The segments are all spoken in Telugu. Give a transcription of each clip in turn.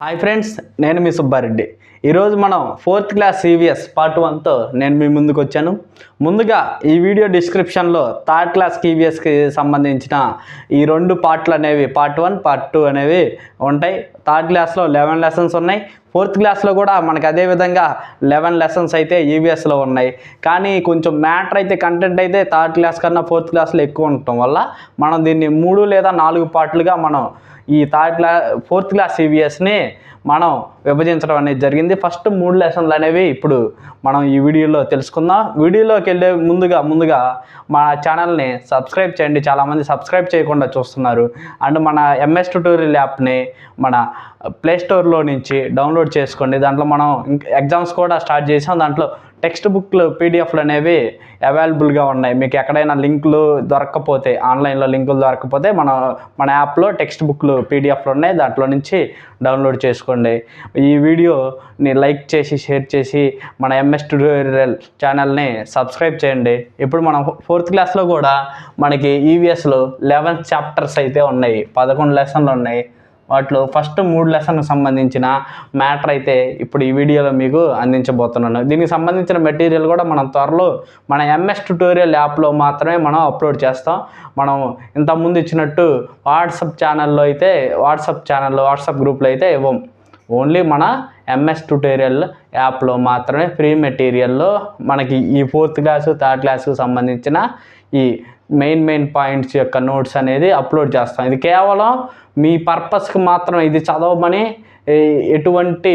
హాయ్ ఫ్రెండ్స్, నేను మీ సుబ్బారెడ్డి. ఈరోజు మనం 4th క్లాస్ ఈవీఎస్ పార్ట్ 1తో నేను మీ ముందుకు వచ్చాను. ముందుగా ఈ వీడియో డిస్క్రిప్షన్లో 3rd క్లాస్ ఈవీఎస్కి సంబంధించిన ఈ 2 పార్ట్లు అనేవి పార్ట్ 1, పార్ట్ 2 అనేవి ఉంటాయి. 3rd క్లాస్లో 11 లెసన్స్ ఉన్నాయి. 4th క్లాస్లో కూడా మనకు అదేవిధంగా 11 లెసన్స్ అయితే ఈవీఎస్లో ఉన్నాయి. కానీ కొంచెం మ్యాటర్ అయితే కంటెంట్ అయితే 3rd క్లాస్ కన్నా 4th క్లాస్లో ఎక్కువ ఉండటం వల్ల మనం దీన్ని 3 లేదా 4 పార్ట్లుగా మనం ఈ 4th క్లాస్ ఈవీఎస్ని మనం విభజించడం అనేది జరిగింది. ఫస్ట్ 3 లెసన్లు అనేవి ఇప్పుడు మనం ఈ వీడియోలో తెలుసుకుందాం. వీడియోలోకి వెళ్ళే ముందుగా మన ఛానల్ని సబ్స్క్రైబ్ చేయండి. చాలామంది సబ్స్క్రైబ్ చేయకుండా చూస్తున్నారు. అండ్ మన ఎంఎస్ ట్యుటోరియల్ యాప్ని మన ప్లే స్టోర్లో నుంచి డౌన్లోడ్ చేసుకోండి. దాంట్లో మనం ఎగ్జామ్స్ కూడా స్టార్ట్ చేసాం. దాంట్లో టెక్స్ట్ బుక్లు పీడిఎఫ్లు అనేవి అవైలబుల్గా ఉన్నాయి. మీకు ఎక్కడైనా లింకులు దొరకకపోతే, ఆన్లైన్లో లింకులు దొరకకపోతే మన యాప్లో టెక్స్ట్ బుక్లు పీడిఎఫ్లు ఉన్నాయి. దాంట్లో నుంచి డౌన్లోడ్ చేసుకోండి. ఈ వీడియోని లైక్ చేసి షేర్ చేసి మన ఎంఎస్ ట్యుటోరియల్ ఛానల్ని సబ్స్క్రైబ్ చేయండి. ఇప్పుడు మనం 4th క్లాస్లో కూడా మనకి ఈవీఎస్లో 11 చాప్టర్స్ అయితే ఉన్నాయి. 11 లెసన్లు ఉన్నాయి. వాటిలో ఫస్ట్ 3 లెసన్కి సంబంధించిన మ్యాటర్ అయితే ఇప్పుడు ఈ వీడియోలో మీకు అందించబోతున్నాను. దీనికి సంబంధించిన మెటీరియల్ కూడా మనం త్వరలో మన ఎంఎస్ ట్యుటోరియల్ యాప్లో మాత్రమే మనం అప్లోడ్ చేస్తాం. మనం ఇంతకుముందు ఇచ్చినట్టు వాట్సాప్ గ్రూప్లో అయితే ఇవ్వం. ఓన్లీ మన ఎంఎస్ ట్యుటోరియల్ యాప్లో మాత్రమే ఫ్రీ మెటీరియల్లో మనకి ఈ 4th క్లాసు 3rd క్లాసుకు సంబంధించిన ఈ మెయిన్ పాయింట్స్ యొక్క నోట్స్ అనేది అప్లోడ్ చేస్తాం. ఇది కేవలం మీ పర్పస్కి మాత్రం, ఇది చదవమని ఎటువంటి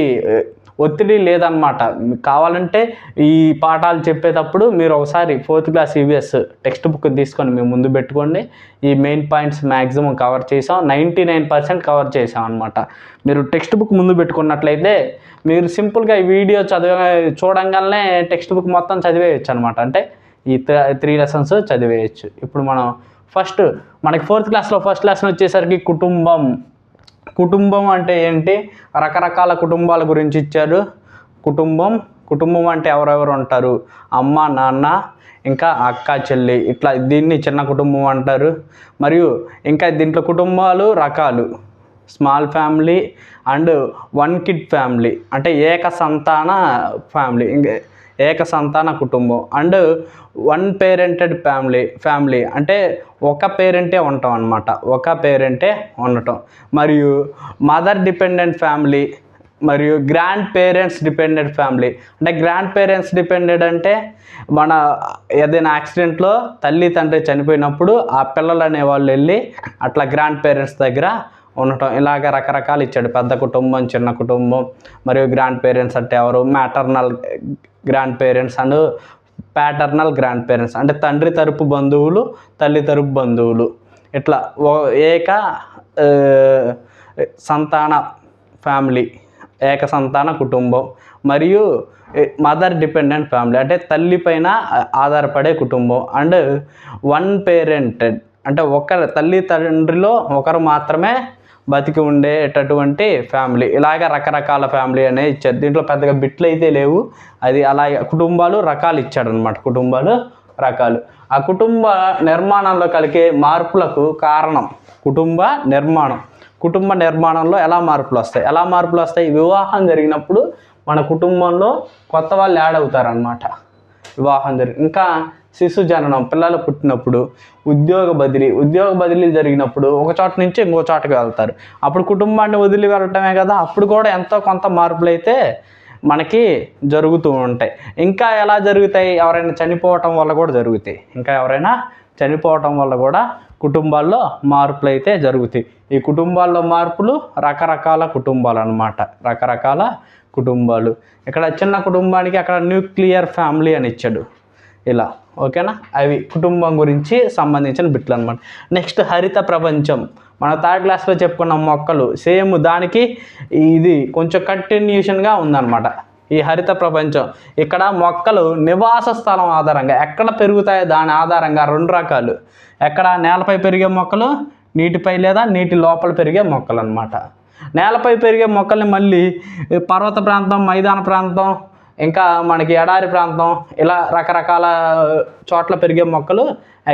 ఒత్తిడి లేదన్నమాట. కావాలంటే ఈ పాఠాలు చెప్పేటప్పుడు మీరు ఒకసారి 4th class EVS text book తీసుకొని మేము ముందు పెట్టుకోండి. ఈ మెయిన్ పాయింట్స్ మ్యాక్సిమం కవర్ చేసాం, 99% కవర్ చేసాం అనమాట. మీరు టెక్స్ట్ బుక్ ముందు పెట్టుకున్నట్లయితే మీరు సింపుల్గా ఈ వీడియో చూడంగానే టెక్స్ట్ బుక్ మొత్తం చదివేయచ్చు అనమాట. అంటే ఈ 3 లెసన్స్ చదివేయచ్చు. ఇప్పుడు మనం మనకి 4th క్లాస్లో ఫస్ట్ లెసన్ వచ్చేసరికి కుటుంబం అంటే ఏంటి, రకరకాల కుటుంబాల గురించి ఇచ్చారు. కుటుంబం అంటే ఎవరెవరు ఉంటారు, అమ్మ నాన్న ఇంకా అక్క చెల్లి, ఇట్లా దీన్ని చిన్న కుటుంబం అంటారు. మరియు ఇంకా దీంట్లో కుటుంబాలు రకాలు, small family and 1 kid family అంటే ఏక సంతాన కుటుంబం అండ్ 1 పేరెంటెడ్ ఫ్యామిలీ అంటే ఒక పేరెంటే ఉంటాం అనమాట. ఒక పేరెంటే ఉండటం. మరియు మదర్ డిపెండెంట్ ఫ్యామిలీ మరియు గ్రాండ్ పేరెంట్స్ డిపెండెంట్ ఫ్యామిలీ. అంటే గ్రాండ్ పేరెంట్స్ డిపెండెంట్ అంటే మన ఏదైనా యాక్సిడెంట్లో తల్లి తండ్రి చనిపోయినప్పుడు ఆ పిల్లలు అనేవాళ్ళు వెళ్ళి అట్లా గ్రాండ్ పేరెంట్స్ దగ్గర ఉండటం. ఇలాగ రకరకాలు ఇచ్చాడు. పెద్ద కుటుంబం, చిన్న కుటుంబం. మరియు గ్రాండ్ పేరెంట్స్ అంటే ఎవరు, maternal grandparents and paternal grandparents అంటే తండ్రి తరపు బంధువులు, తల్లి తరపు బంధువులు. ఇట్లా ఏక సంతాన ఫ్యామిలీ, ఏక సంతాన కుటుంబం. మరియు మదర్ డిపెండెంట్ ఫ్యామిలీ అంటే తల్లి పైన ఆధారపడే కుటుంబం. అండ్ 1 పేరెంటెడ్ అంటే తల్లి తండ్రిలో ఒకరు మాత్రమే బతికి ఉండేటటువంటి ఫ్యామిలీ. ఇలాగ రకరకాల ఫ్యామిలీ అనేది ఇచ్చారు. దీంట్లో పెద్దగా బిట్లు అయితే లేవు. అది అలాగే కుటుంబాలు రకాలు ఇచ్చాడు అనమాట. కుటుంబాలు రకాలు, ఆ కుటుంబ నిర్మాణంలో కలిగే మార్పులకు కారణం కుటుంబ నిర్మాణంలో ఎలా మార్పులు వస్తాయి. వివాహం జరిగినప్పుడు మన కుటుంబంలో కొత్త వాళ్ళు యాడ్ అవుతారనమాట. ఇంకా శిశు జననం, పిల్లలు పుట్టినప్పుడు, ఉద్యోగ బదిలీ జరిగినప్పుడు ఒక చోట నుంచి ఇంకో చోటకి వెళ్తారు. అప్పుడు కుటుంబాన్ని వదిలి వెళ్ళటమే కదా, అప్పుడు కూడా ఎంతో కొంత మార్పులు అయితే మనకి జరుగుతూ ఉంటాయి. ఇంకా ఎలా జరుగుతాయి, ఎవరైనా చనిపోవటం వల్ల కూడా కుటుంబాల్లో మార్పులు అయితే జరుగుతాయి. ఈ కుటుంబాల్లో మార్పులు రకరకాల కుటుంబాలు అన్నమాట. రకరకాల కుటుంబాలు. ఇక్కడ చిన్న కుటుంబానికి అక్కడ న్యూక్లియర్ ఫ్యామిలీ అని ఇచ్చాడు. ఇలా ఓకేనా. అవి కుటుంబం గురించి సంబంధించిన బిట్లు అనమాట. నెక్స్ట్ హరిత ప్రపంచం. మన 3rd క్లాస్లో చెప్పుకున్న మొక్కలు సేమ్ దానికి ఇది కొంచెం కంటిన్యూషన్గా ఉందన్నమాట. ఈ హరిత ప్రపంచం ఇక్కడ మొక్కలు నివాస స్థలం ఆధారంగా ఎక్కడ పెరుగుతాయో దాని ఆధారంగా 2 రకాలు. ఎక్కడ నేలపై పెరిగే మొక్కలు, నీటిపై లేదా నీటి లోపల పెరిగే మొక్కలు అనమాట. నేలపై పెరిగే మొక్కల్ని మళ్ళీ పర్వత ప్రాంతం, మైదాన ప్రాంతం, ఇంకా మనకి ఎడారి ప్రాంతం, ఇలా రకరకాల చోట్ల పెరిగే మొక్కలు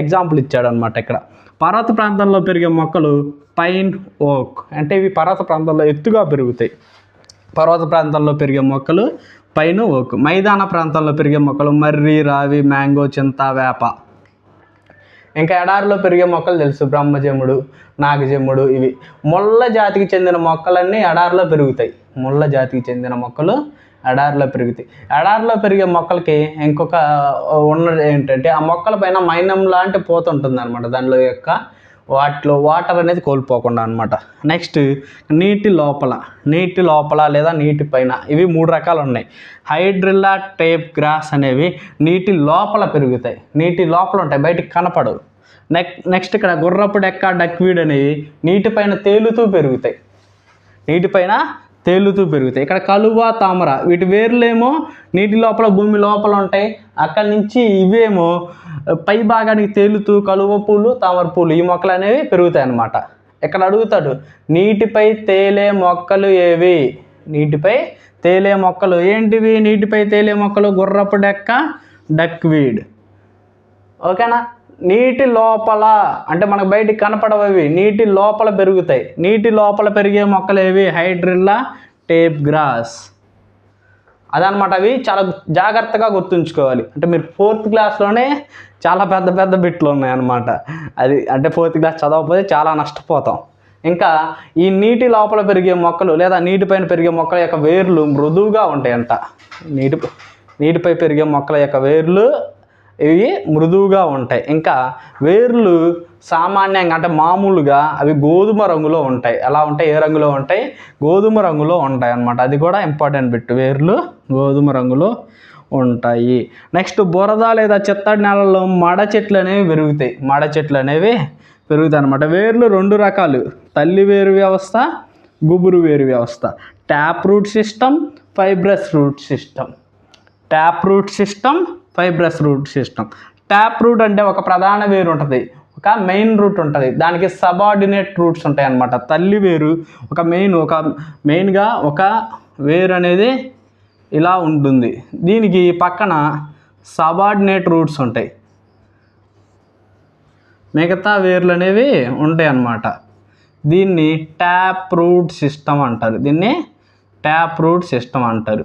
ఎగ్జాంపుల్ ఇచ్చాడు అనమాట. ఇక్కడ పర్వత ప్రాంతంలో పెరిగే మొక్కలు పైన్ ఓక్ అంటే ఇవి పర్వత ప్రాంతాల్లో ఎత్తుగా పెరుగుతాయి. పర్వత ప్రాంతాల్లో పెరిగే మొక్కలు పైన్ ఓక్. మైదాన ప్రాంతాల్లో పెరిగే మొక్కలు మర్రి, రావి, మ్యాంగో, చింత, వేప. ఇంకా ఎడారిలో పెరిగే మొక్కలు తెలుసు, బ్రహ్మజముడు, నాగజముడు. ఇవి ముళ్ళ జాతికి చెందిన మొక్కలన్నీ ఎడారిలో పెరుగుతాయి. ముళ్ళ జాతికి చెందిన మొక్కలు ఎడారిలో పెరుగుతాయి. ఎడారిలో పెరిగే మొక్కలకి ఇంకొక ఉన్నది ఏంటంటే ఆ మొక్కల పైన మైనం లాంటి పూత ఉంటుంది అనమాట. దానిలో యొక్క వాటిలో వాటర్ అనేది కోల్పోకుండా అనమాట. నెక్స్ట్ నీటి లోపల లేదా నీటి పైన. ఇవి 3 రకాలు ఉన్నాయి. హైడ్రిల్లా, టేప్ గ్రాస్ అనేవి నీటి లోపల పెరుగుతాయి, నీటి లోపల ఉంటాయి, బయటికి కనపడవు. నెక్స్ట్ ఇక్కడ గుర్రపు డెక్క, డక్వీడ్ అనేవి నీటిపైన తేలుతూ పెరుగుతాయి, ఇక్కడ కలువ, తామర వీటి వేర్లేమో నీటి లోపల భూమి లోపల ఉంటాయి. అక్కడి నుంచి ఇవేమో పై భాగానికి తేలుతూ కలువ పూలు, తామర పూలు ఈ మొక్కలు అనేవి పెరుగుతాయి అన్నమాట. ఇక్కడ అడుగుతాడు, నీటిపై తేలే మొక్కలు ఏవి? నీటిపై తేలే మొక్కలు ఏంటివి? నీటిపై తేలే మొక్కలు గుర్రపు డెక్క, డక్వీడ్. ఓకేనా? నీటి లోపల అంటే మనకు బయటికి కనపడవి, నీటి లోపల పెరుగుతాయి. నీటి లోపల పెరిగే మొక్కలు ఏవి? Hydrilla, tape grass. అదనమాట. అవి చాలా జాగ్రత్తగా గుర్తుంచుకోవాలి. అంటే మీరు 4th క్లాస్లోనే చాలా పెద్ద బిట్లు ఉన్నాయన్నమాట. అది అంటే 4th క్లాస్ చదవకపోతే చాలా నష్టపోతాం. ఇంకా ఈ నీటి లోపల పెరిగే మొక్కలు లేదా నీటిపైన పెరిగే మొక్కల యొక్క వేర్లు మృదువుగా ఉంటాయంట. నీటిపై పెరిగే మొక్కల యొక్క వేర్లు ఇవి మృదువుగా ఉంటాయి. ఇంకా వేర్లు సామాన్యంగా అంటే మామూలుగా అవి గోధుమ రంగులో ఉంటాయి. ఎలా ఉంటాయి? ఏ రంగులో ఉంటాయి? గోధుమ రంగులో ఉంటాయి అన్నమాట. అది కూడా ఇంపార్టెంట్ బిట్. వేర్లు గోధుమ రంగులో ఉంటాయి. నెక్స్ట్ బురద లేదా చిత్తడి నేలల్లో మడ చెట్లు అనేవి పెరుగుతాయి అన్నమాట. వేర్లు 2 రకాలు, తల్లి వేరు వ్యవస్థ, గుబురు వేరు వ్యవస్థ. Tap root system, fibrous root system. Tap route అంటే ఒక ప్రధాన వేరు ఉంటుంది, ఒక మెయిన్ రూట్ ఉంటుంది, దానికి సబార్డినేట్ రూట్స్ ఉంటాయి అన్నమాట. తల్లి వేరు ఒక మెయిన్గా ఒక వేరు అనేది ఇలా ఉంటుంది, దీనికి పక్కన సబార్డినేట్ రూట్స్ ఉంటాయి, మిగతా వేర్లు అనేవి ఉంటాయి అన్నమాట. దీన్ని ట్యాప్ రూట్ సిస్టమ్ అంటారు.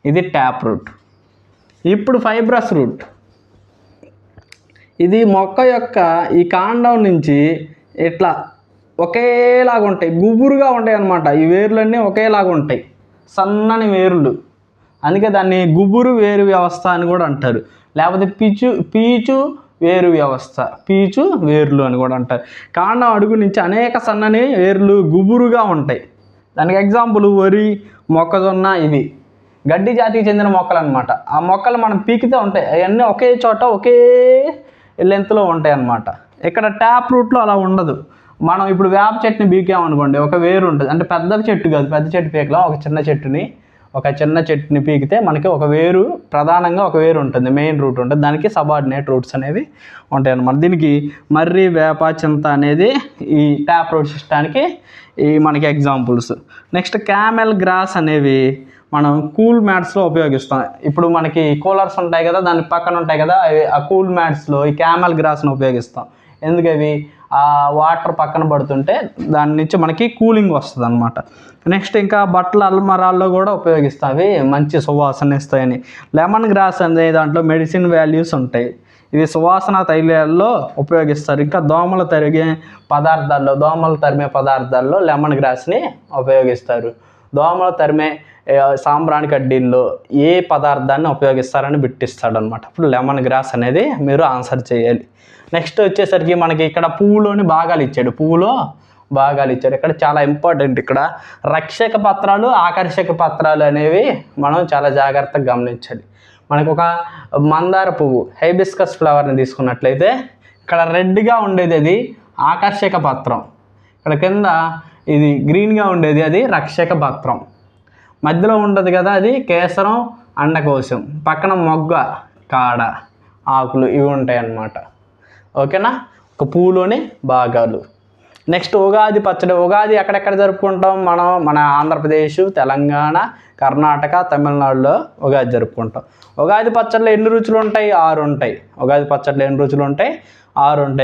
ఇది ట్యాప్ రూట్. ఇప్పుడు ఫైబ్రస్ రూట్. ఇది మొక్క యొక్క ఈ కాండం నుంచి ఇట్లా ఒకేలాగా ఉంటాయి, గుబురుగా ఉంటాయి అన్నమాట. ఈ వేర్లన్నీ ఒకేలాగా ఉంటాయి, సన్నని వేర్లు. అందుకే దాన్ని గుబురు వేరు వ్యవస్థ అని కూడా అంటారు, లేకపోతే పీచు వేర్లు అని కూడా అంటారు. కాండం అడుగు నుంచి అనేక సన్నని వేర్లు గుబురుగా ఉంటాయి. దానికి ఎగ్జాంపుల్ వరి, మొక్కజొన్న. ఇవి గడ్డి జాతికి చెందిన మొక్కలు అనమాట. ఆ మొక్కలు మనం పీకితే ఉంటాయి, అవన్నీ ఒకే చోట ఒకే లెంత్లో ఉంటాయి అన్నమాట. ఇక్కడ ట్యాప్ రూట్లో అలా ఉండదు. మనం ఇప్పుడు వేప చెట్టుని పీకామనుకోండి, ఒక వేరు ఉంటుంది. అంటే పెద్ద చెట్టు కాదు, పెద్ద చెట్టు పీకలా, ఒక చిన్న చెట్టుని పీకితే మనకి ప్రధానంగా ఒక వేరు ఉంటుంది, మెయిన్ రూట్ ఉంటుంది. దానికి సబార్డినేట్ రూట్స్ అనేవి ఉంటాయి అన్నమాట. దీనికి మర్రి, వేప, చింత అనేది ఈ ట్యాప్ రూట్ సిస్టానికి మనకి ఎగ్జాంపుల్స్. నెక్స్ట్ క్యామెల్ గ్రాస్ అనేవి మనం కూల్ మ్యాట్స్లో ఉపయోగిస్తాం. ఇప్పుడు మనకి కూలర్స్ ఉంటాయి కదా, దాని పక్కన ఉంటాయి కదా, ఆ కూల్ మ్యాట్స్లో ఈ క్యామెల్ గ్రాస్ని ఉపయోగిస్తాం. ఎందుకవి ఆ వాటర్ పక్కన పడుతుంటే దాని నుంచి మనకి కూలింగ్ వస్తుంది అనమాట. నెక్స్ట్ ఇంకా బట్టల అల్మరాల్లో కూడా ఉపయోగిస్తాం, అవి మంచి సువాసన ఇస్తాయని. లెమన్ గ్రాస్ అనే దాంట్లో మెడిసిన్ వాల్యూస్ ఉంటాయి, ఇవి సువాసన తైలాల్లో ఉపయోగిస్తారు. ఇంకా దోమలు తరిమే పదార్థాల్లో లెమన్ గ్రాస్ని ఉపయోగిస్తారు. దోమలు తరిమే సాంబ్రాణి కడ్డీల్లో ఏ పదార్థాన్ని ఉపయోగిస్తారని బిట్టిస్తాడు అనమాట. అప్పుడు లెమన్ గ్రాస్ అనేది మీరు ఆన్సర్ చేయాలి. నెక్స్ట్ వచ్చేసరికి మనకి ఇక్కడ పువ్వులోని భాగాలు ఇచ్చాడు. ఇక్కడ చాలా ఇంపార్టెంట్. ఇక్కడ రక్షక పత్రాలు, ఆకర్షక పత్రాలు అనేవి మనం చాలా జాగ్రత్తగా గమనించాలి. మనకు ఒక మందార పువ్వు, హైబిస్కస్ ఫ్లవర్ని తీసుకున్నట్లయితే ఇక్కడ రెడ్గా ఉండేది అది ఆకర్షక పత్రం, ఇక్కడ కింద ఇది గ్రీన్గా ఉండేది అది రక్షక పత్రం, మధ్యలో ఉండదు కదా అది కేసరం, అండకోశం, పక్కన మొగ్గ, కాడ, ఆకులు ఇవి ఉంటాయి అన్నమాట. ఓకేనా? ఒక పువ్వులోని భాగాలు. నెక్స్ట్ ఉగాది పచ్చడి. ఉగాది ఎక్కడెక్కడ జరుపుకుంటాం మనం? మన ఆంధ్రప్రదేశ్, తెలంగాణ, కర్ణాటక, తమిళనాడులో ఉగాది జరుపుకుంటాం. ఉగాది పచ్చడిలో ఎన్ని రుచులు ఉంటాయి? 6 ఉంటాయి.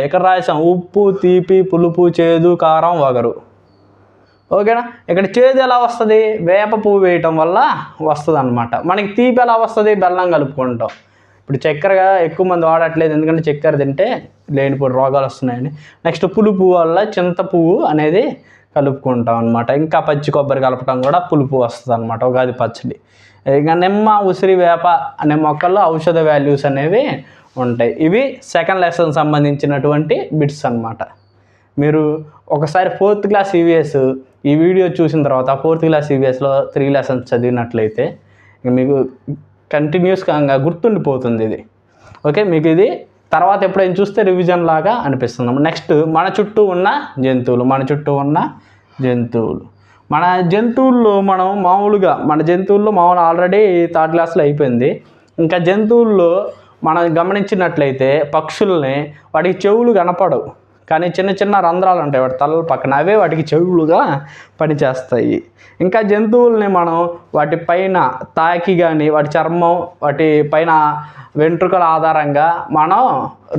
ఇక్కడ రాసాం ఉప్పు, తీపి, పులుపు, చేదు, కారం, వగరు. ఓకేనా. ఇక్కడ చేదు ఎలా వస్తుంది? వేప పువ్వు వేయటం వల్ల వస్తుంది అనమాట. మనకి తీపి ఎలా వస్తుంది? బెల్లం కలుపుకుంటాం. ఇప్పుడు చక్కెర ఎక్కువ మంది వాడట్లేదు, ఎందుకంటే చక్కెర తింటే లేనిపోయిన రోగాలు వస్తున్నాయని. నెక్స్ట్ పులుపు వల్ల చింత పువ్వు అనేది కలుపుకుంటాం అనమాట. ఇంకా పచ్చి కొబ్బరి కలపటం కూడా పులుపు వస్తుంది అనమాట, ఉగాది పచ్చడి. ఇంకా నిమ్మ, ఉసిరి, వేప అనే మొక్కల్లో ఔషధ వాల్యూస్ అనేవి ఉంటాయి. ఇవి సెకండ్ లెసన్ సంబంధించినటువంటి బిట్స్ అనమాట. మీరు ఒకసారి 4th క్లాస్ ఈవీఎస్ ఈ వీడియో చూసిన తర్వాత 4th క్లాస్ ఈవీఎస్లో 3 లెసన్స్ చదివినట్లయితే మీకు కంటిన్యూస్గా గుర్తుండిపోతుంది ఇది. ఓకే, మీకు ఇది తర్వాత ఎప్పుడైనా చూస్తే రివిజన్ లాగా అనిపిస్తుంది. నెక్స్ట్ మన చుట్టూ ఉన్న జంతువులు. మన జంతువుల్లో మన జంతువుల్లో ఆల్రెడీ 3rd క్లాస్లో అయిపోయింది. ఇంకా జంతువుల్లో మనం గమనించినట్లయితే పక్షుల్ని వాటికి చెవులు కనపడవు, కానీ చిన్న చిన్న రంధ్రాలు ఉంటాయి వాటి తలల పక్కన, అవే వాటికి చెవులుగా పనిచేస్తాయి. ఇంకా జంతువుల్ని మనం వాటి పైన తాకి కానీ వాటి చర్మం, వాటి పైన వెంట్రుకల ఆధారంగా మనం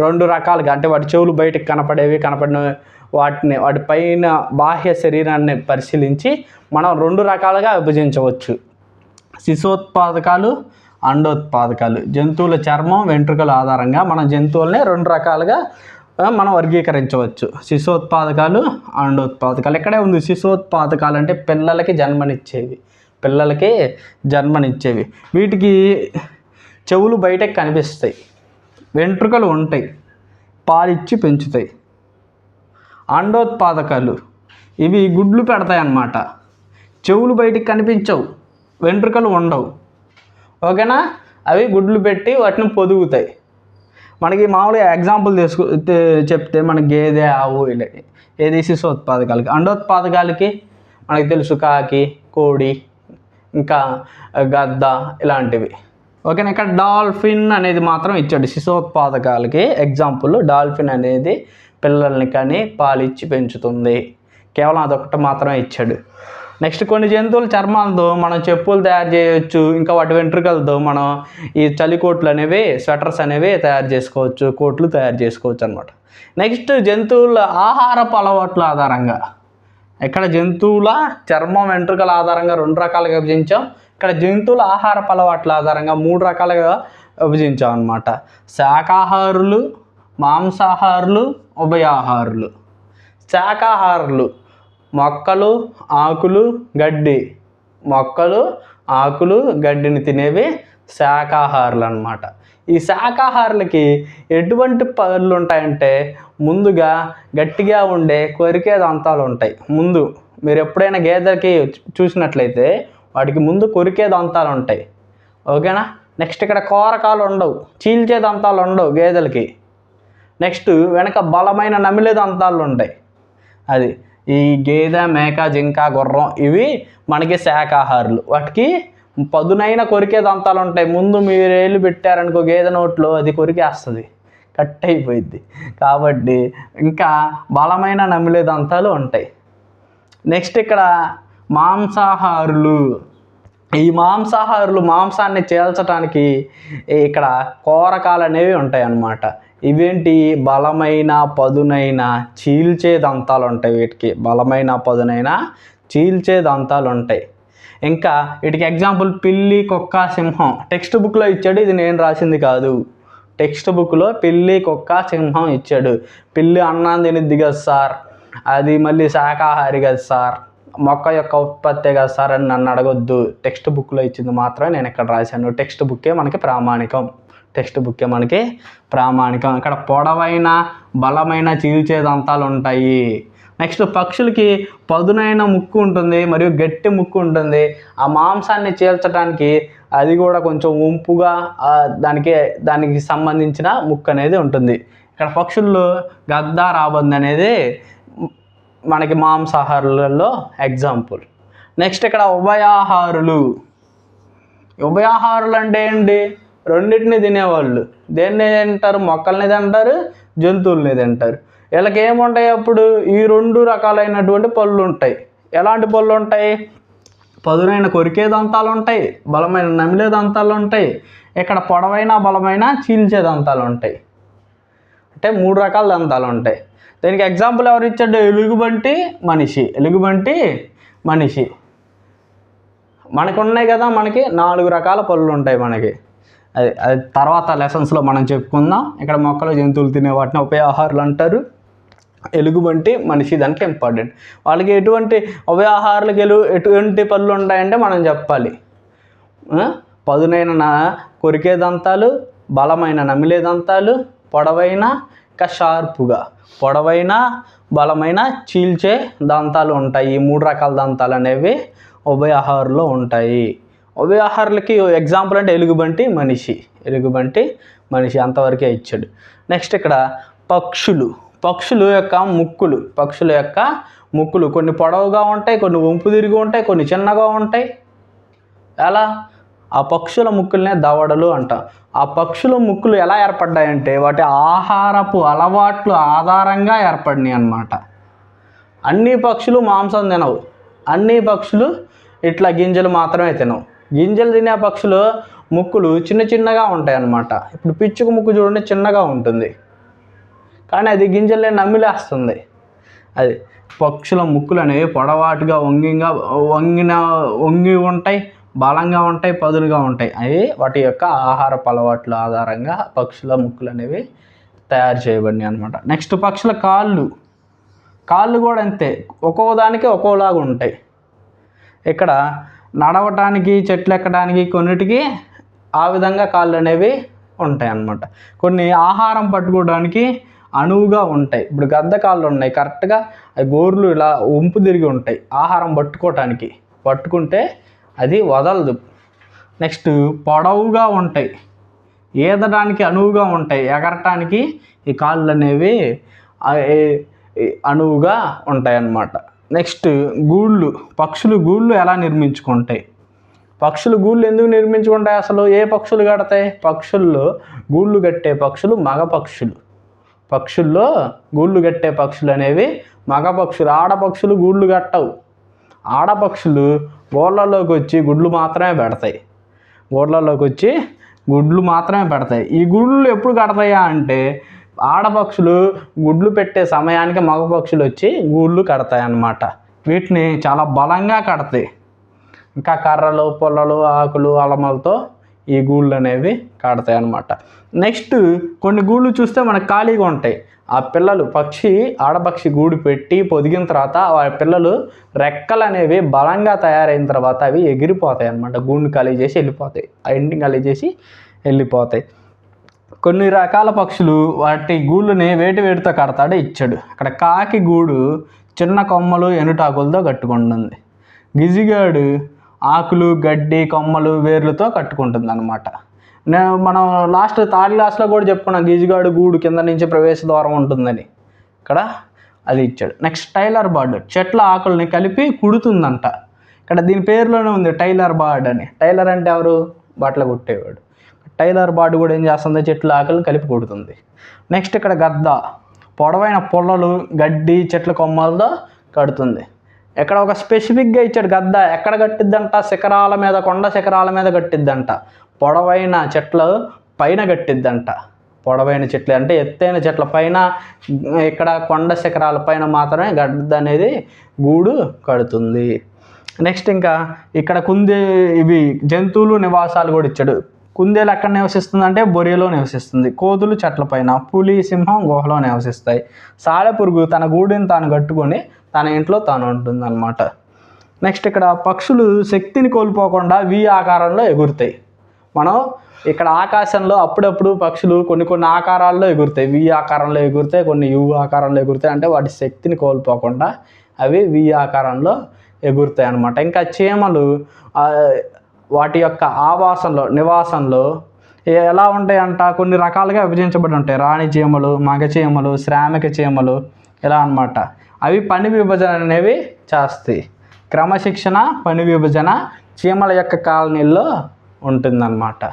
2 రకాలుగా, అంటే వాటి చెవులు బయటకు కనపడిన వాటి పైన బాహ్య శరీరాన్ని పరిశీలించి మనం 2 రకాలుగా విభజించవచ్చు. శిశోత్పాదకాలు, అండోత్పాదకాలు. జంతువుల చర్మం, వెంట్రుకల ఆధారంగా మన జంతువుల్ని 2 రకాలుగా మనం వర్గీకరించవచ్చు. శిశోత్పాదకాలు, అండోత్పాదకాలు. ఇక్కడే ఉంది. శిశోత్పాదకాలు అంటే పిల్లలకి జన్మనిచ్చేవి. వీటికి చెవులు బయటకు కనిపిస్తాయి, వెంట్రుకలు ఉంటాయి, పాలిచ్చి పెంచుతాయి. అండోత్పాదకాలు ఇవి గుడ్లు పెడతాయి అన్నమాట. చెవులు బయటికి కనిపించవు, వెంట్రుకలు ఉండవు. ఓకేనా. అవి గుడ్లు పెట్టి వాటిని పొదుగుతాయి. మనకి మామూలుగా ఎగ్జాంపుల్ చెప్తే మనకి గేదె, ఆవు ఇలా ఏది శిశోత్పాదకాలకి. అండోత్పాదకాలకి మనకి తెలుసు కాకి, కోడి, ఇంకా గద్ద ఇలాంటివి. ఓకేనా. ఇక్కడ డాల్ఫిన్ అనేది మాత్రం ఇచ్చాడు శిశోత్పాదకాలకి ఎగ్జాంపుల్. డాల్ఫిన్ అనేది పిల్లల్ని కానీ పాలిచ్చి పెంచుతుంది. కేవలం అదొకటి మాత్రమే ఇచ్చాడు. నెక్స్ట్ కొన్ని జంతువుల చర్మాలతో మనం చెప్పులు తయారు చేయవచ్చు. ఇంకా వాటి వెంట్రుకలతో మనం ఈ చలి కోట్లు అనేవి, స్వెటర్స్ అనేవి తయారు చేసుకోవచ్చు, కోట్లు తయారు చేసుకోవచ్చు అనమాట. నెక్స్ట్ జంతువుల ఆహారపు అలవాట్ల ఆధారంగా, ఇక్కడ జంతువుల చర్మం, వెంట్రుకల ఆధారంగా 2 రకాలుగా విభజించాం. ఇక్కడ జంతువుల ఆహారపు అలవాట్ల ఆధారంగా 3 రకాలుగా విభజించాం అనమాట. శాకాహారులు, మాంసాహారులు, ఉభయాహారులు. శాకాహారులు మొక్కలు, ఆకులు, గడ్డిని తినేవి శాకాహారులు అన్నమాట. ఈ శాకాహారులకి ఎటువంటి పళ్ళు ఉంటాయంటే ముందుగా గట్టిగా ఉండే కొరికే దంతాలు ఉంటాయి. ముందు మీరు ఎప్పుడైనా గేదెలకి చూసినట్లయితే వాటికి ముందు కొరికే దంతాలు ఉంటాయి. ఓకేనా. నెక్స్ట్ ఇక్కడ కోరకాలు ఉండవు, చీల్చే దంతాలు ఉండవు గేదెలకి. నెక్స్ట్ వెనక బలమైన నమిలే దంతాలు ఉంటాయి. అది ఈ గేదె, మేక, జింక, గుర్రం ఇవి మనకి శాకాహారులు. వాటికి పదునైన కొరికే దంతాలు ఉంటాయి. ముందు మీరు ఏళ్ళు పెట్టారనుకో గేదె నోట్లో, అది కొరికేస్తుంది, కట్ అయిపోయింది. కాబట్టి ఇంకా బలమైన నమిలే దంతాలు ఉంటాయి. నెక్స్ట్ ఇక్కడ మాంసాహారులు. ఈ మాంసాహారులు మాంసాన్ని చీల్చడానికి ఇక్కడ కోరకాలు అనేవి ఉంటాయి అన్నమాట. ఇవేంటి? బలమైన పదునైన చీల్చే దంతాలు ఉంటాయి వీటికి. బలమైన పదునైన చీల్చే దంతాలు ఉంటాయి. ఇంకా వీటికి ఎగ్జాంపుల్ పిల్లి, కుక్క, సింహం. టెక్స్ట్ బుక్లో ఇచ్చాడు, ఇది నేను రాసింది కాదు. టెక్స్ట్ బుక్లో పిల్లి, కుక్క, సింహం ఇచ్చాడు. పిల్లి అన్నం తినిద్ది కదా సార్, అది మళ్ళీ శాకాహారి కదా సార్, మొక్క యొక్క ఉత్పత్తే కదా సార్ అని నన్ను అడగొద్దు. టెక్స్ట్ బుక్లో ఇచ్చింది మాత్రమే నేను ఇక్కడ రాశాను. టెక్స్ట్ బుక్కే మనకి ప్రామాణికం. ఇక్కడ పొడవైన బలమైన చీల్చే దంతాలు ఉంటాయి. నెక్స్ట్ పక్షులకి పదునైన ముక్కు ఉంటుంది మరియు గట్టి ముక్కు ఉంటుంది. ఆ మాంసాన్ని చీల్చడానికి అది కూడా కొంచెం వంపుగా దానికి సంబంధించిన ముక్కు అనేది ఉంటుంది. ఇక్కడ పక్షుల్లో గద్ద, రాబందు అనేది మనకి మాంసాహారులలో ఎగ్జాంపుల్. నెక్స్ట్ ఇక్కడ ఉభయాహారులు అంటే ఏంటి? రెండింటిని తినేవాళ్ళు. దేన్ని తింటారు? మొక్కల్ని తింటారు, జంతువుల్ని తింటారు. వీళ్ళకి ఏముంటాయి అప్పుడు? ఈ 2 రకాలైనటువంటి పళ్ళు ఉంటాయి. ఎలాంటి పళ్ళు ఉంటాయి? పదునైన కొరికే దంతాలు ఉంటాయి, బలమైన నమిలే దంతాలు ఉంటాయి. ఇక్కడ పొడవైన బలమైన చీల్చే దంతాలు ఉంటాయి. అంటే 3 రకాల దంతాలు ఉంటాయి. దీనికి ఎగ్జాంపుల్ ఎవరు ఇచ్చాడు? ఎలుగుబంటి, మనిషి. ఎలుగుబంటి మనిషి. మనకు ఉన్నాయి కదా, మనకి 4 రకాల పళ్ళు ఉంటాయి మనకి. అది తర్వాత లెసన్స్లో మనం చెప్పుకుందాం. ఇక్కడ మొక్కలు జంతువులు తినే వాటిని ఉభయాహారులు అంటారు. ఎలుగుబంటి మనిషి దానికి ఇంపార్టెంట్. వాళ్ళకి ఉభయాహారులకు ఎటువంటి పళ్ళు ఉంటాయంటే మనం చెప్పాలి. పదునైన కొరికే దంతాలు, బలమైన నమిలే దంతాలు, పొడవైన ఇంకా షార్పుగా పొడవైన బలమైన చీల్చే దంతాలు ఉంటాయి. ఈ 3 రకాల దంతాలు అనేవి ఉభయాహారులో ఉంటాయి. ఉభయాహారులకి ఎగ్జాంపుల్ అంటే ఎలుగుబంటి మనిషి అంతవరకే ఇచ్చాడు. నెక్స్ట్ ఇక్కడ పక్షుల యొక్క ముక్కులు కొన్ని పొడవుగా ఉంటాయి, కొన్ని వంపు తిరిగి ఉంటాయి, కొన్ని చిన్నగా ఉంటాయి. ఎలా? ఆ పక్షుల ముక్కులనే దవడలు అంటాం. ఆ పక్షుల ముక్కులు ఎలా ఏర్పడ్డాయంటే వాటి ఆహారపు అలవాట్లు ఆధారంగా ఏర్పడినాయి అన్నమాట. అన్ని పక్షులు మాంసం తినవు, అన్ని పక్షులు ఇట్లా గింజలు మాత్రమే తినవు. గింజలు తినే పక్షులు ముక్కులు చిన్నగా ఉంటాయి అన్నమాట. ఇప్పుడు పిచ్చుక ముక్కు చూడండి, చిన్నగా ఉంటుంది, కానీ అది గింజల్ని నమిలేస్తుంది. అది పక్షుల ముక్కులు అనేవి పొడవాటుగా వంగి ఉంటాయి, బలంగా ఉంటాయి, పదునుగా ఉంటాయి. అవి వాటి యొక్క ఆహారపు అలవాట్ల ఆధారంగా పక్షుల ముక్కులు అనేవి తయారు చేయబడినాయి అన్నమాట. నెక్స్ట్ పక్షుల కాళ్ళు కూడా అంతే, ఒక్కో దానికి ఒక్కోలాగా ఉంటాయి. ఇక్కడ నడవటానికి, చెట్లు ఎక్కడానికి కొన్నిటికి ఆ విధంగా కాళ్ళు అనేవి ఉంటాయి అన్నమాట. కొన్ని ఆహారం పట్టుకోవడానికి అనువుగా ఉంటాయి. ఇప్పుడు గద్ద కాళ్ళు ఉన్నాయి, కరెక్ట్గా గోర్లు ఇలా వంపు తిరిగి ఉంటాయి ఆహారం పట్టుకుంటే అది వదలదు. నెక్స్ట్ పొడవుగా ఉంటాయి, ఈదడానికి అనువుగా ఉంటాయి, ఎగరటానికి ఈ కాళ్ళు అనేవి అనువుగా ఉంటాయి అన్నమాట. నెక్స్ట్ పక్షులు గూళ్ళు ఎలా నిర్మించుకుంటాయి? పక్షులు గూళ్ళు ఎందుకు నిర్మించుకుంటాయి? అసలు ఏ పక్షులు కడతాయి? పక్షుల్లో గూళ్ళు కట్టే పక్షులు మగ పక్షుల్లో గూళ్ళు కట్టే పక్షులు అనేవి మగ పక్షులు. ఆడపక్షులు గూళ్ళు కట్టవు. ఆడపక్షులు గోళ్ళలోకి వచ్చి గుడ్లు మాత్రమే పెడతాయి. ఈ గుడ్లు ఎప్పుడు కడతాయా అంటే ఆడపక్షులు గుడ్లు పెట్టే సమయానికి మగ పక్షులు వచ్చి గూళ్ళు కడతాయి అన్నమాట. వీటిని చాలా బలంగా కడతాయి. ఇంకా కర్రలు, పొల్లలు, ఆకులు, అలమలతో ఈ గూళ్ళు అనేవి కడతాయి అన్నమాట. నెక్స్ట్ కొన్ని గూళ్ళు చూస్తే మనకు ఖాళీగా ఉంటాయి. ఆ పిల్లలు ఆడపక్షి గూడు పెట్టి పొదిగిన తర్వాత ఆ పిల్లలు రెక్కలు అనేవి బలంగా తయారైన తర్వాత అవి ఎగిరిపోతాయి అన్నమాట. గూడుని ఖాళీ చేసి వెళ్ళిపోతాయి, ఆ ఇంటిని ఖాళీ చేసి వెళ్ళిపోతాయి. కొన్ని రకాల పక్షులు వాటి గూళ్ళని వేటితో కడతాడో ఇచ్చాడు. అక్కడ కాకి గూడు చిన్న కొమ్మలు, ఎనుటాకులతో కట్టుకుంటుంది. గిజిగాడు ఆకులు, గడ్డి, కొమ్మలు, వేర్లతో కట్టుకుంటుంది అన్నమాట. మనం లాస్ట్ 3rd క్లాస్లో కూడా చెప్పుకున్నాం, గిజిగాడు గూడు కింద నుంచి ప్రవేశ ద్వారం ఉంటుందని. ఇక్కడ అది ఇచ్చాడు. నెక్స్ట్ టైలర్ బర్డ్ చెట్ల ఆకుల్ని కలిపి కుడుతుందంట. ఇక్కడ దీని పేరులోనే ఉంది టైలర్ బర్డ్ అని. టైలర్ అంటే ఎవరు? బట్టలు కుట్టేవాడు. టైలర్ బర్డ్ కూడా ఏం చేస్తుంది? చెట్ల ఆకులను కలిపి కుడుతుంది. నెక్స్ట్ ఇక్కడ గద్ద పొడవైన పొల్లలు, గడ్డి, చెట్ల కొమ్మలతో కడుతుంది. ఇక్కడ ఒక స్పెసిఫిక్గా ఇచ్చాడు. గద్ద ఎక్కడ కట్టిద్దంట? కొండ శిఖరాల మీద కట్టిద్దంట. పొడవైన చెట్ల పైన కట్టిద్దంట. పొడవైన చెట్లు అంటే ఎత్తైన చెట్ల పైన, ఇక్కడ కొండ శిఖరాల పైన మాత్రమే గద్ద అనేది గూడు కడుతుంది. నెక్స్ట్ ఇంకా ఇక్కడ ఇవి జంతువులు నివాసాలు కూడా ఇచ్చాడు. కుందేలు ఎక్కడ నివసిస్తుంది? బొరియలో నివసిస్తుంది. కోతులు చెట్ల పైన, పులి, సింహం గుహలో నివసిస్తాయి. సాలెపురుగు తన గూడుని తాను కట్టుకొని తన ఇంట్లో తాను ఉంటుంది అన్నమాట. నెక్స్ట్ ఇక్కడ పక్షులు శక్తిని కోల్పోకుండా వి ఆకారంలో ఎగురుతాయి. మనం ఇక్కడ ఆకాశంలో అప్పుడప్పుడు పక్షులు కొన్ని ఆకారాల్లో ఎగురుతాయి. వి ఆకారంలో ఎగురుతాయి, కొన్ని యు ఆకారంలో ఎగురుతాయి. అంటే వాటి శక్తిని కోల్పోకుండా అవి వి ఆకారంలో ఎగురుతాయి అన్నమాట. ఇంకా చీమలు వాటి యొక్క నివాసంలో ఎలా ఉంటాయంట? కొన్ని రకాలుగా విభజించబడి ఉంటాయి. రాణి చీమలు, మగ చీమలు, శ్రామిక చీమలు ఇలా అన్నమాట. అవి పని విభజన అనేవి చేస్తాయి. క్రమశిక్షణ, పని విభజన చీమల యొక్క కాలనీల్లో ఉంటుందన్నమాట.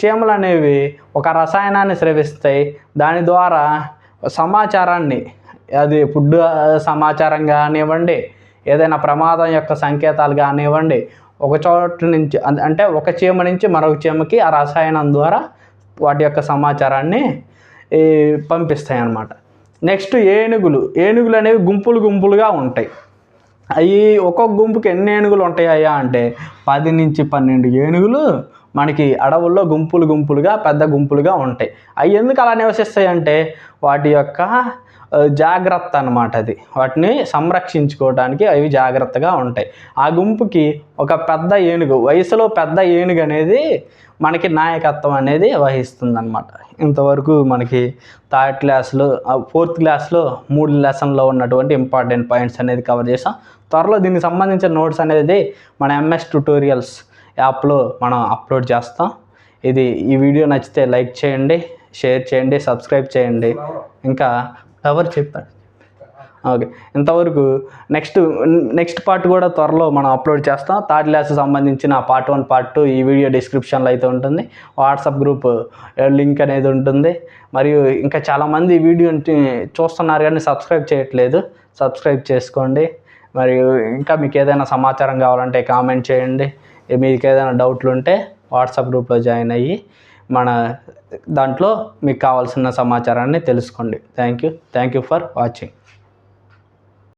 చీమలు అనేవి ఒక రసాయనాన్ని స్రవిస్తాయి. దాని ద్వారా సమాచారాన్ని, అది ఫుడ్ సమాచారం కానివ్వండి, ఏదైనా ప్రమాదం యొక్క సంకేతాలు కానివ్వండి, ఒక చోటు నుంచి అంటే ఒక చీమ నుంచి మరొక చీమకి ఆ రసాయనం ద్వారా వాటి యొక్క సమాచారాన్ని పంపిస్తాయి అన్నమాట. నెక్స్ట్ ఏనుగులు అనేవి గుంపులుగా ఉంటాయి. అవి ఒక్కొక్క గుంపుకి ఎన్ని ఏనుగులు ఉంటాయా అంటే 10 నుంచి 12 ఏనుగులు మనకి అడవుల్లో గుంపులుగా పెద్ద గుంపులుగా ఉంటాయి. అవి ఎందుకు అలా నివసిస్తాయి అంటే వాటి యొక్క జాగ్రత్త అన్నమాట. అది వాటిని సంరక్షించుకోవడానికి అవి జాగ్రత్తగా ఉంటాయి. ఆ గుంపుకి ఒక పెద్ద ఏనుగు, వయసులో పెద్ద ఏనుగు అనేది మనకి నాయకత్వం అనేది వహిస్తుంది అన్నమాట. ఇంతవరకు మనకి థర్డ్ క్లాస్లో 4th క్లాస్లో 3 లెసన్లో ఉన్నటువంటి ఇంపార్టెంట్ పాయింట్స్ అనేది కవర్ చేసాం. త్వరలో దీనికి సంబంధించిన నోట్స్ అనేది మన MS ట్యుటోరియల్స్ యాప్లో మనం అప్లోడ్ చేస్తాం. ఈ వీడియో నచ్చితే లైక్ చేయండి, షేర్ చేయండి, సబ్స్క్రైబ్ చేయండి. ఇంకా ఎవరు చెప్పారు? ఓకే, ఇంతవరకు నెక్స్ట్ పార్ట్ కూడా త్వరలో మనం అప్లోడ్ చేస్తాం. థర్డ్ క్లాస్కి సంబంధించిన పార్ట్ 1 పార్ట్ 2 ఈ వీడియో డిస్క్రిప్షన్లో అయితే ఉంటుంది. వాట్సాప్ గ్రూప్ లింక్ అనేది ఉంటుంది. మరియు ఇంకా చాలామంది ఈ వీడియోని చూస్తున్నారు కానీ సబ్స్క్రైబ్ చేయట్లేదు, సబ్స్క్రైబ్ చేసుకోండి. మరియు ఇంకా మీకు ఏదైనా సమాచారం కావాలంటే కామెంట్ చేయండి. మీకు ఏదైనా డౌట్లు ఉంటే వాట్సాప్ గ్రూప్లో జాయిన్ అయ్యి మన దాంట్లో మీకు కావాల్సిన సమాచారాన్ని తెలుసుకోండి. Thank you for watching.